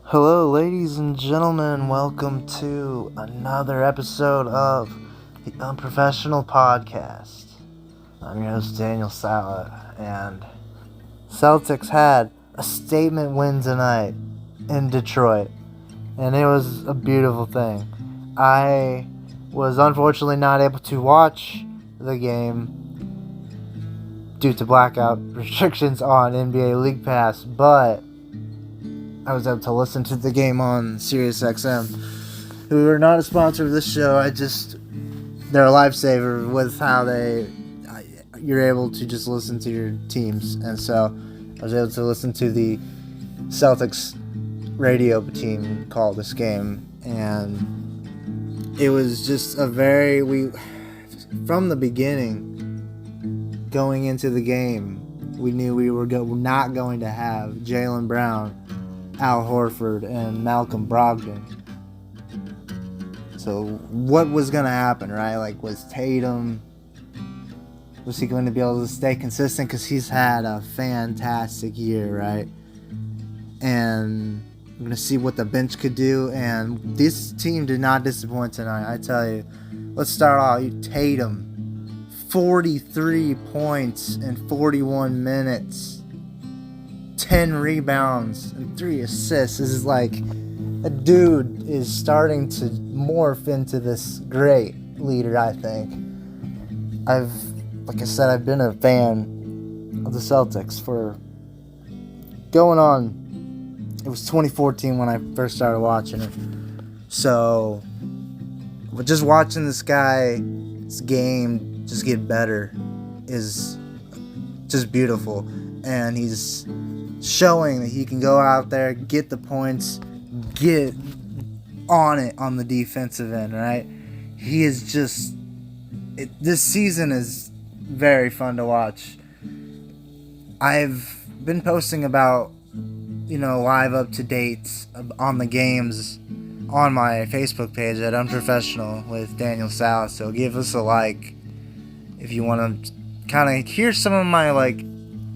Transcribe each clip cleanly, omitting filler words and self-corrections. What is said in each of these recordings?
Hello, ladies and gentlemen. Welcome to another episode of the Unprofessional podcast. I'm your host, Daniel Sala, and Celtics had a statement win tonight in Detroit, and it was a beautiful thing. I was unfortunately not able to watch the game due to blackout restrictions on NBA League Pass, but I was able to listen to the game on SiriusXM, who are not a sponsor of this show. They're a lifesaver with how you're able to just listen to your teams. And so I was able to listen to the Celtics radio team call this game. And it was just from the beginning, going into the game, we knew we were not going to have Jaylen Brown, Al Horford, and Malcolm Brogdon. So what was going to happen, right? Was Tatum, was he going to be able to stay consistent? Because he's had a fantastic year, right? And we're going to see what the bench could do. And this team did not disappoint tonight, I tell you. Let's start off. Tatum, 43 points in 41 minutes. 10 rebounds and 3 assists. This is a dude is starting to morph into this great leader, I think. Like I said, I've been a fan of the Celtics for going on, it was 2014 when I first started watching it. So, just watching this game just get better is just beautiful. And he's showing that he can go out there, get the points, get on it on the defensive end, right? He is just... this season is very fun to watch. I've been posting about, live up-to-dates on the games on my Facebook page at Unprofessional with Daniel Sala, so give us a like if you want to kind of hear some of my,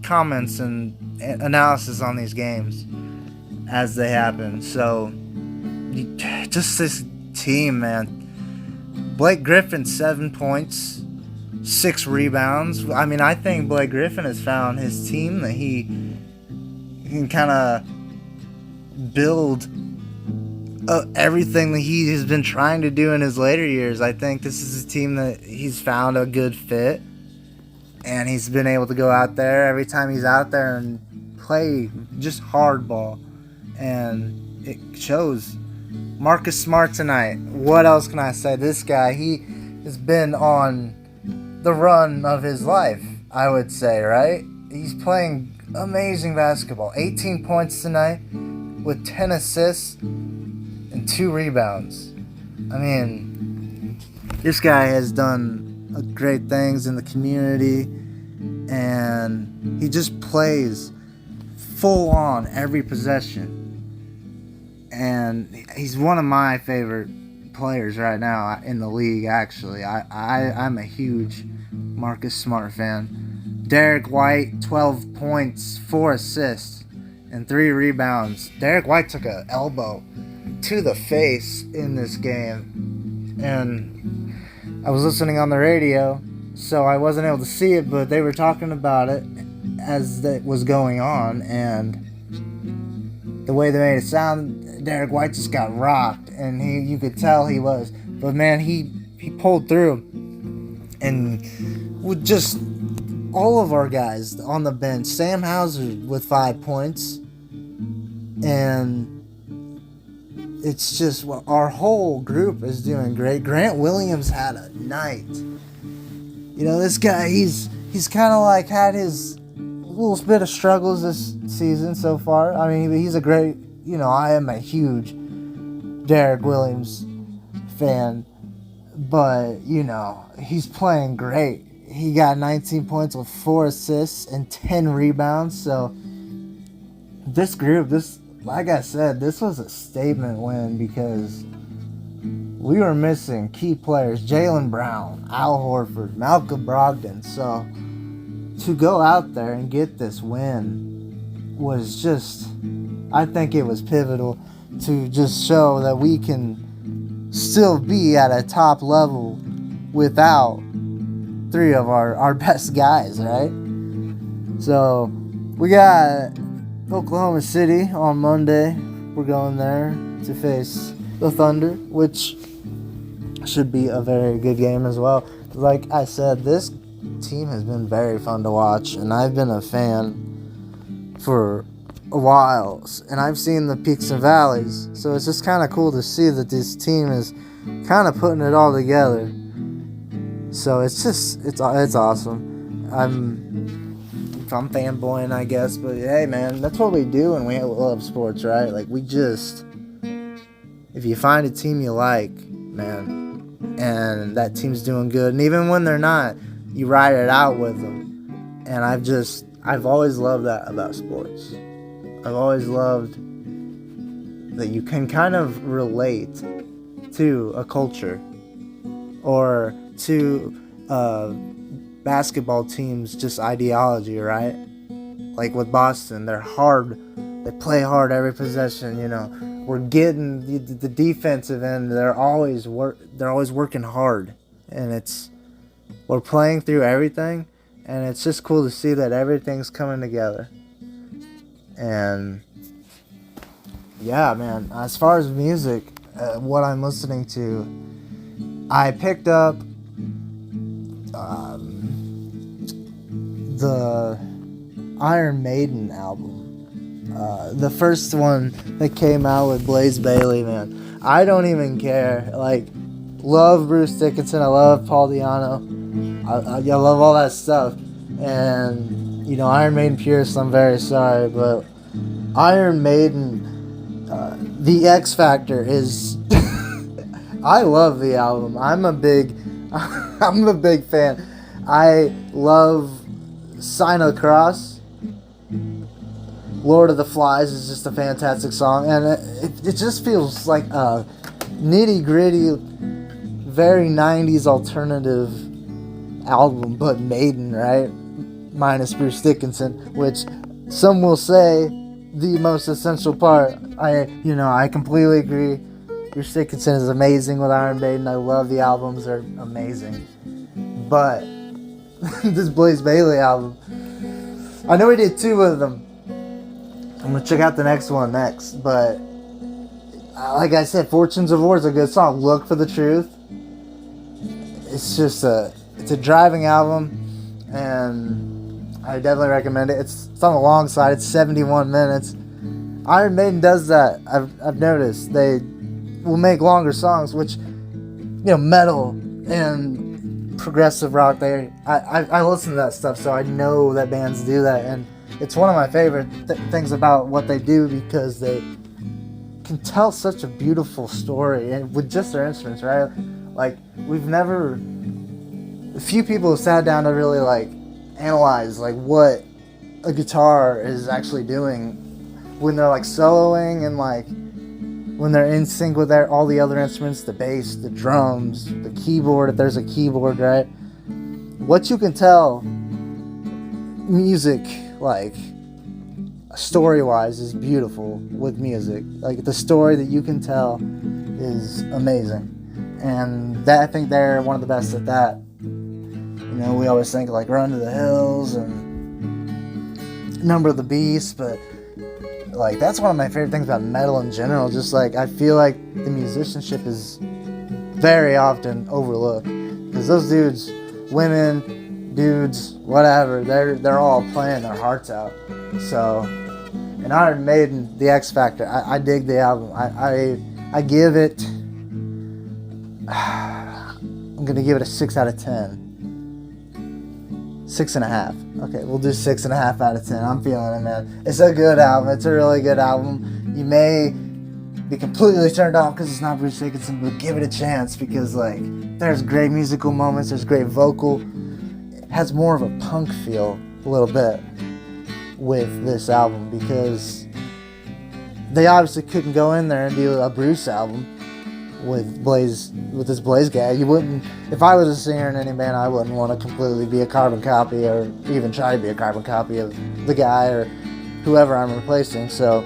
comments and analysis on these games as they happen. So, just this team, man. Blake Griffin, 7 points, 6 rebounds. I mean, I think Blake Griffin has found his team that he can kind of build everything that he has been trying to do in his later years. I think this is a team that he's found a good fit. And he's been able to go out there every time he's out there and play just hardball. And it shows. Marcus Smart tonight. What else can I say? This guy, he has been on the run of his life, I would say, right? He's playing amazing basketball. 18 points tonight with 10 assists and 2 rebounds. I mean, this guy has done great things in the community, and he just plays full on every possession, and he's one of my favorite players right now in the league. Actually, I'm a huge Marcus Smart fan. Derek White, 12 points, 4 assists, and 3 rebounds. Derek White took an elbow to the face in this game, and I was listening on the radio, so I wasn't able to see it, but they were talking about it as it was going on, and the way they made it sound, Derek White just got rocked, and you could tell he was. But man, he pulled through, and with just all of our guys on the bench, Sam Hauser with 5 points, and it's just our whole group is doing great. Grant Williams had a night. This guy, he's kind of had his little bit of struggles this season so far. I mean, he's a great, I am a huge Derek Williams fan, but, he's playing great. He got 19 points with 4 assists and 10 rebounds. So this group, like I said, this was a statement win because we were missing key players. Jaylen Brown, Al Horford, Malcolm Brogdon. So to go out there and get this win was just, I think it was pivotal to just show that we can still be at a top level without three of our best guys, right? So we got Oklahoma City on Monday. We're going there to face the Thunder, which should be a very good game as well. Like I said, this team has been very fun to watch, and I've been a fan for a while, and I've seen the peaks and valleys, so it's just kind of cool to see that this team is kind of putting it all together. So it's awesome. I'm fanboying, I guess, but hey, man, that's what we do when we love sports, right? Like, if you find a team you like, man, and that team's doing good, and even when they're not, you ride it out with them. And I've always loved that about sports. I've always loved that you can kind of relate to a culture or to basketball team's just ideology, right? Like with Boston, they're hard. They play hard every possession, you know. We're getting the defensive end. They're always working hard, and we're playing through everything, and it's just cool to see that everything's coming together. And yeah, man, as far as music, what I'm listening to, I picked up the Iron Maiden album. The first one that came out with Blaze Bayley, man. I don't even care. Like, love Bruce Dickinson. I love Paul Di'Anno. I love all that stuff. And, you know, Iron Maiden purists, I'm very sorry, but Iron Maiden, the X Factor is... I love the album. I'm a big fan. I love Sign of the Cross. Lord of the Flies is just a fantastic song, and it just feels like a nitty-gritty, very 90s alternative album, but Maiden, right? Minus Bruce Dickinson, which some will say the most essential part. I completely agree. Bruce Dickinson is amazing with Iron Maiden. I love the albums; they're amazing. But this Blaze Bayley album, I know he did two of them. I'm gonna check out the next one next, but like I said, Fortunes of War is a good song. Look for the Truth. It's a driving album, and I definitely recommend it. It's on the long side. It's 71 minutes. Iron Maiden does that. I've noticed they will make longer songs, which, you know, metal and progressive rock. I listen to that stuff, so I know that bands do that, and it's one of my favorite things about what they do, because they can tell such a beautiful story, and with just their instruments, right? Like, few people have sat down to really like analyze like what a guitar is actually doing when they're like soloing, and like when they're in sync with all the other instruments, the bass, the drums, the keyboard, if there's a keyboard, right? What you can tell music, like story-wise, is beautiful with music. Like, the story that you can tell is amazing, and I think they're one of the best at that. You know, we always think like Run to the Hills and Number of the Beast, but like, that's one of my favorite things about metal in general. Just like, I feel like the musicianship is very often overlooked, because those dudes, women, dudes, whatever, they're all playing their hearts out. So, and Iron Maiden, the X Factor, I dig the album. I give it, I'm gonna give it a 6 out of 10. 6.5. Okay, we'll do 6.5 out of 10. I'm feeling it, man. It's a good album. It's a really good album. You may be completely turned off because it's not Bruce Dickinson, but give it a chance, because like, there's great musical moments. There's great vocal. It has more of a punk feel a little bit with this album, because they obviously couldn't go in there and do a Bruce album with this Blaze guy. You wouldn't, if I was a singer in any band, I wouldn't want to completely be a carbon copy, or even try to be a carbon copy of the guy or whoever I'm replacing. So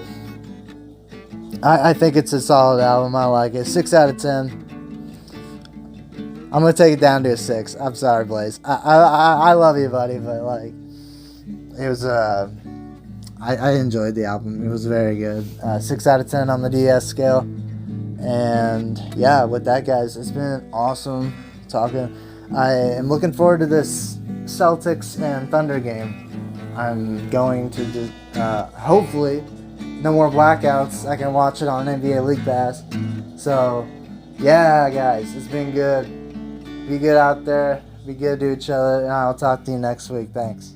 I think it's a solid album. I like it. 6 out of 10. I'm gonna take it down to a 6. I'm sorry, Blaze. I love you, buddy, but like, it was I enjoyed the album. It was very good. 6 out of 10 on the DS scale. And yeah, with that, guys, it's been awesome talking. I am looking forward to this Celtics and Thunder game. I'm going to just, hopefully, no more blackouts. I can watch it on NBA League Pass. So, yeah, guys, it's been good. Be good out there. Be good to each other. And I'll talk to you next week. Thanks.